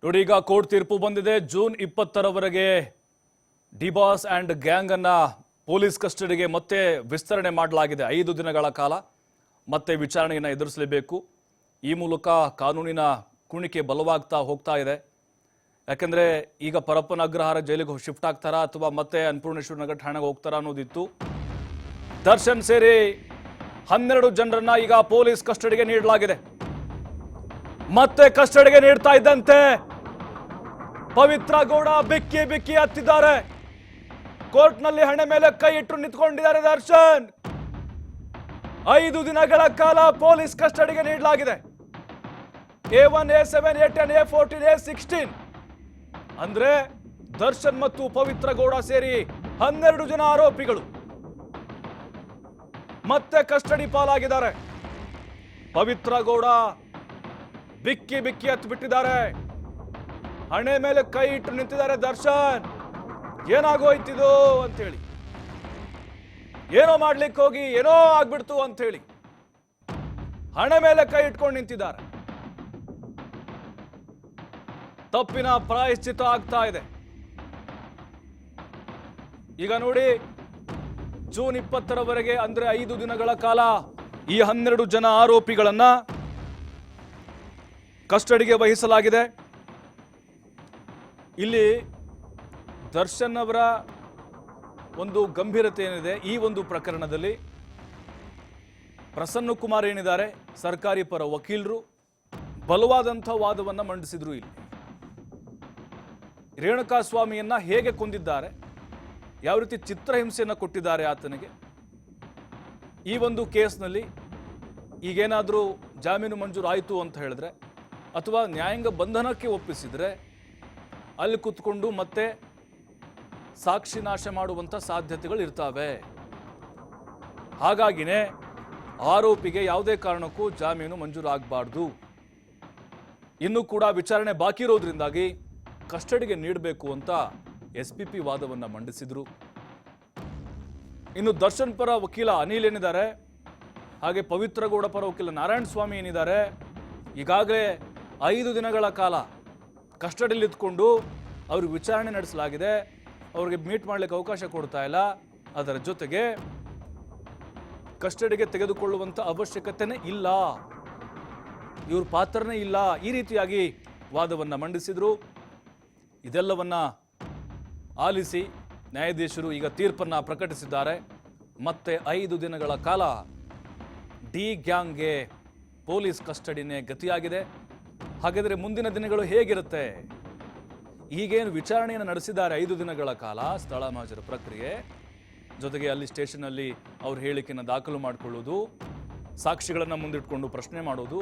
ನೋಡಿ, ಈಗ ಕೋರ್ಟ್ ತೀರ್ಪು ಬಂದಿದೆ. ಜೂನ್ 20ರವರೆಗೆ ಡಿಬಾಸ್ ಅಂಡ್ ಗ್ಯಾಂಗ್ ಅನ್ನ ಪೊಲೀಸ್ ಕಸ್ಟಡಿಗೆ ಮತ್ತೆ ವಿಸ್ತರಣೆ ಮಾಡಲಾಗಿದೆ. 5 ದಿನಗಳ ಕಾಲ ಮತ್ತೆ ವಿಚಾರಣೆಯನ್ನು ಎದುರಿಸಲೇಬೇಕು. ಈ ಮೂಲಕ ಕಾನೂನಿನ ಕುಣಿಕೆ ಬಲವಾಗ್ತಾ ಹೋಗ್ತಾ ಇದೆ. ಯಾಕಂದ್ರೆ ಈಗ ಪರಪ್ಪನ ಅಗ್ರಹಾರ ಜೈಲಿಗೆ ಶಿಫ್ಟ್ ಆಗ್ತಾರಾ ಅಥವಾ ಮತ್ತೆ ಅನ್ನಪೂರ್ಣೇಶ್ವರ ನಗರ ಠಾಣೆಗೆ ಹೋಗ್ತಾರಾ ಅನ್ನೋದಿತ್ತು. ದರ್ಶನ್ ಸೇರಿ 12 ಜನರನ್ನ ಈಗ ಪೊಲೀಸ್ ಕಸ್ಟಡಿಗೆ ನೀಡಲಾಗಿದೆ. ಮತ್ತೆ ಕಸ್ಟಡಿಗೆ ನೀಡ್ತಾ ಇದ್ದಂತೆ ಪವಿತ್ರ ಗೌಡ ಬಿಕ್ಕಿ ಬಿಕ್ಕಿ ಹತ್ತಿದ್ದಾರೆ. ಕೋರ್ಟ್ನಲ್ಲಿ ಹಣೆ ಮೇಲೆ ಕೈ ಇಟ್ಟು ನಿಂತ್ಕೊಂಡಿದ್ದಾರೆ ದರ್ಶನ್. 5 ದಿನಗಳ ಕಾಲ ಪೊಲೀಸ್ ಕಸ್ಟಡಿಗೆ ನೀಡಲಾಗಿದೆ. A1, A7, A10, A14, A16 ಅಂದ್ರೆ ದರ್ಶನ್ ಮತ್ತು ಪವಿತ್ರ ಗೌಡ ಸೇರಿ 12 ಜನ ಆರೋಪಿಗಳು ಮತ್ತೆ ಕಸ್ಟಡಿ ಪಾಲಾಗಿದ್ದಾರೆ. ಪವಿತ್ರ ಗೌಡ ಬಿಕ್ಕಿ ಬಿಕ್ಕಿ ಹತ್ತು ಬಿಟ್ಟಿದ್ದಾರೆ. ಹಣೆ ಮೇಲೆ ಕೈ ಇಟ್ಟು ನಿಂತಿದ್ದಾರೆ ದರ್ಶನ್. ಏನಾಗೋಯ್ತಿದು ಅಂತೇಳಿ, ಏನೋ ಮಾಡ್ಲಿಕ್ಕೆ ಹೋಗಿ ಏನೋ ಆಗ್ಬಿಡ್ತು ಅಂತ ಹೇಳಿ ಹಣೆ ಮೇಲೆ ಕೈ ಇಟ್ಕೊಂಡು ನಿಂತಿದ್ದಾರೆ. ತಪ್ಪಿನ ಪ್ರಾಯಶ್ಚಿತ್ತ ಆಗ್ತಾ ಇದೆ. ಈಗ ನೋಡಿ, ಜೂನ್ 20ರವರೆಗೆ ಅಂದ್ರೆ 5 ದಿನಗಳ ಕಾಲ ಈ 12 ಜನ ಆರೋಪಿಗಳನ್ನ ಕಸ್ಟಡಿಗೆ ವಹಿಸಲಾಗಿದೆ. ಇಲ್ಲಿ ದರ್ಶನ್ ಅವರ ಒಂದು ಗಂಭೀರತೆ ಏನಿದೆ ಈ ಒಂದು ಪ್ರಕರಣದಲ್ಲಿ, ಪ್ರಸನ್ನ ಕುಮಾರ್ ಏನಿದ್ದಾರೆ ಸರ್ಕಾರಿ ಪರ ವಕೀಲರು ಬಲವಾದಂಥ ವಾದವನ್ನು ಮಂಡಿಸಿದ್ರು. ಇಲ್ಲಿ ರೇಣುಕಾ ಸ್ವಾಮಿಯನ್ನ ಹೇಗೆ ಕೊಂದಿದ್ದಾರೆ, ಯಾವ ರೀತಿ ಚಿತ್ರಹಿಂಸೆಯನ್ನು ಕೊಟ್ಟಿದ್ದಾರೆ ಆತನಿಗೆ, ಈ ಒಂದು ಕೇಸ್ನಲ್ಲಿ ಈಗೇನಾದರೂ ಜಾಮೀನು ಮಂಜೂರು ಆಯಿತು ಅಂತ ಹೇಳಿದ್ರೆ ಅಥವಾ ನ್ಯಾಯಾಂಗ ಬಂಧನಕ್ಕೆ ಒಪ್ಪಿಸಿದ್ರೆ ಅಲ್ಲಿ ಕೂತ್ಕೊಂಡು ಮತ್ತೆ ಸಾಕ್ಷಿ ನಾಶ ಮಾಡುವಂಥ ಸಾಧ್ಯತೆಗಳು ಇರ್ತವೆ. ಹಾಗಾಗಿನೇ ಆರೋಪಿಗೆ ಯಾವುದೇ ಕಾರಣಕ್ಕೂ ಜಾಮೀನು ಮಂಜೂರು ಆಗಬಾರ್ದು. ಇನ್ನೂ ಕೂಡ ವಿಚಾರಣೆ ಬಾಕಿ ಇರೋದ್ರಿಂದಾಗಿ ಕಸ್ಟಡಿಗೆ ನೀಡಬೇಕು ಅಂತ SPP ವಾದವನ್ನು ಮಂಡಿಸಿದ್ರು. ಇನ್ನು ದರ್ಶನ್ ಪರ ವಕೀಲ ಅನಿಲ್ ಏನಿದ್ದಾರೆ, ಹಾಗೆ ಪವಿತ್ರ ಗೌಡ ಪರ ವಕೀಲ ನಾರಾಯಣ ಸ್ವಾಮಿ ಏನಿದ್ದಾರೆ, ಈಗಾಗಲೇ 5 ದಿನಗಳ ಕಾಲ ಕಸ್ಟಡಿಯಲ್ಲಿ ಇದ್ಕೊಂಡು ಅವ್ರಿಗೆ ವಿಚಾರಣೆ ನಡೆಸಲಾಗಿದೆ. ಅವ್ರಿಗೆ ಮೀಟ್ ಮಾಡಲಿಕ್ಕೆ ಅವಕಾಶ ಕೊಡ್ತಾ ಇಲ್ಲ. ಅದರ ಜೊತೆಗೆ ಕಸ್ಟಡಿಗೆ ತೆಗೆದುಕೊಳ್ಳುವಂಥ ಅವಶ್ಯಕತೆನೇ ಇಲ್ಲ, ಇವ್ರ ಪಾತ್ರನೇ ಇಲ್ಲ, ಈ ರೀತಿಯಾಗಿ ವಾದವನ್ನು ಮಂಡಿಸಿದ್ರು. ಇದೆಲ್ಲವನ್ನ ಆಲಿಸಿ ನ್ಯಾಯಾಧೀಶರು ಈಗ ತೀರ್ಪನ್ನು ಪ್ರಕಟಿಸಿದ್ದಾರೆ. ಮತ್ತೆ 5 ದಿನಗಳ ಕಾಲ ಡಿ ಗ್ಯಾಂಗ್ಗೆ ಪೊಲೀಸ್ ಕಸ್ಟಡಿನೇ ಗತಿಯಾಗಿದೆ. ಹಾಗಾದರೆ ಮುಂದಿನ ದಿನಗಳು ಹೇಗಿರುತ್ತೆ? ಈಗೇನು ವಿಚಾರಣೆಯನ್ನು ನಡೆಸಿದ್ದಾರೆ 5 ದಿನಗಳ ಕಾಲ, ಸ್ಥಳ ಮಹಾಜರು ಪ್ರಕ್ರಿಯೆ ಜೊತೆಗೆ ಅಲ್ಲಿ ಸ್ಟೇಷನ್ನಲ್ಲಿ ಅವ್ರ ಹೇಳಿಕೆಯನ್ನು ದಾಖಲು ಮಾಡಿಕೊಳ್ಳೋದು, ಸಾಕ್ಷಿಗಳನ್ನು ಮುಂದಿಟ್ಕೊಂಡು ಪ್ರಶ್ನೆ ಮಾಡೋದು,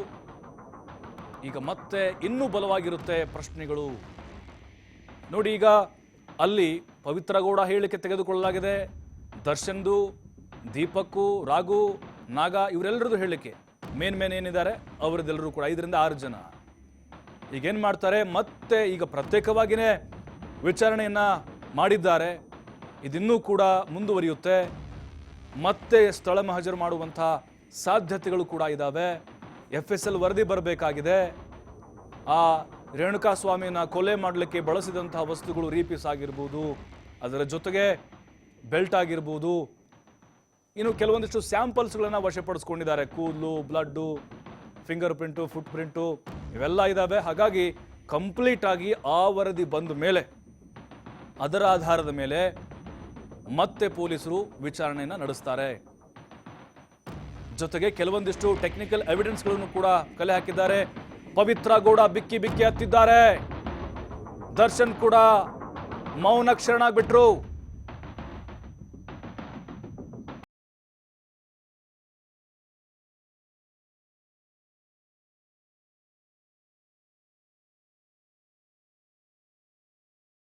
ಈಗ ಮತ್ತೆ ಇನ್ನೂ ಬಲವಾಗಿರುತ್ತೆ ಪ್ರಶ್ನೆಗಳು. ನೋಡಿ, ಈಗ ಅಲ್ಲಿ ಪವಿತ್ರ ಗೌಡ ಹೇಳಿಕೆ ತೆಗೆದುಕೊಳ್ಳಲಾಗಿದೆ. ದರ್ಶನ್ದು, ದೀಪಕ್ಕು, ರಾಘು, ನಾಗ ಇವರೆಲ್ಲರದ್ದು ಹೇಳಿಕೆ ಮೇನ್ ಏನಿದ್ದಾರೆ ಅವರದ್ದೆಲ್ಲರೂ ಕೂಡ 5 ರಿಂದ 6 ಜನ ಈಗೇನು ಮಾಡ್ತಾರೆ, ಮತ್ತೆ ಈಗ ಪ್ರತ್ಯೇಕವಾಗಿಯೇ ವಿಚಾರಣೆಯನ್ನು ಮಾಡಿದ್ದಾರೆ. ಇದಿನ್ನೂ ಕೂಡ ಮುಂದುವರಿಯುತ್ತೆ. ಮತ್ತೆ ಸ್ಥಳ ಮಹಾಜರು ಮಾಡುವಂಥ ಸಾಧ್ಯತೆಗಳು ಕೂಡ ಇದ್ದಾವೆ. FSL ವರದಿ ಬರಬೇಕಾಗಿದೆ. ಆ ರೇಣುಕಾ ಸ್ವಾಮಿನ ಕೊಲೆ ಮಾಡಲಿಕ್ಕೆ ಬಳಸಿದಂತಹ ವಸ್ತುಗಳು ರೀಪೀಸ್ ಆಗಿರ್ಬೋದು, ಅದರ ಜೊತೆಗೆ ಬೆಲ್ಟ್ ಆಗಿರ್ಬೋದು, ಇನ್ನು ಕೆಲವೊಂದಿಷ್ಟು ಸ್ಯಾಂಪಲ್ಸ್ಗಳನ್ನು ವಶಪಡಿಸ್ಕೊಂಡಿದ್ದಾರೆ. ಕೂದಲು, blood, finger print, foot print ಇವೆಲ್ಲ ಇದ್ದಾವೆ. ಹಾಗಾಗಿ ಕಂಪ್ಲೀಟ್ ಆಗಿ ಆ ವರದಿ ಬಂದ ಮೇಲೆ ಅದರ ಆಧಾರದ ಮೇಲೆ ಮತ್ತೆ ಪೊಲೀಸರು ವಿಚಾರಣೆಯನ್ನು ನಡೆಸ್ತಾರೆ. ಜೊತೆಗೆ ಕೆಲವೊಂದಿಷ್ಟು ಟೆಕ್ನಿಕಲ್ ಎವಿಡೆನ್ಸ್ಗಳನ್ನು ಕೂಡ ಕಲೆ ಹಾಕಿದ್ದಾರೆ. ಪವಿತ್ರ ಗೌಡ ಬಿಕ್ಕಿ ಬಿಕ್ಕಿ ಹತ್ತಿದ್ದಾರೆ. ದರ್ಶನ್ ಕೂಡ ಮೌನ ಕ್ಷರಣಾಗ್ಬಿಟ್ರು.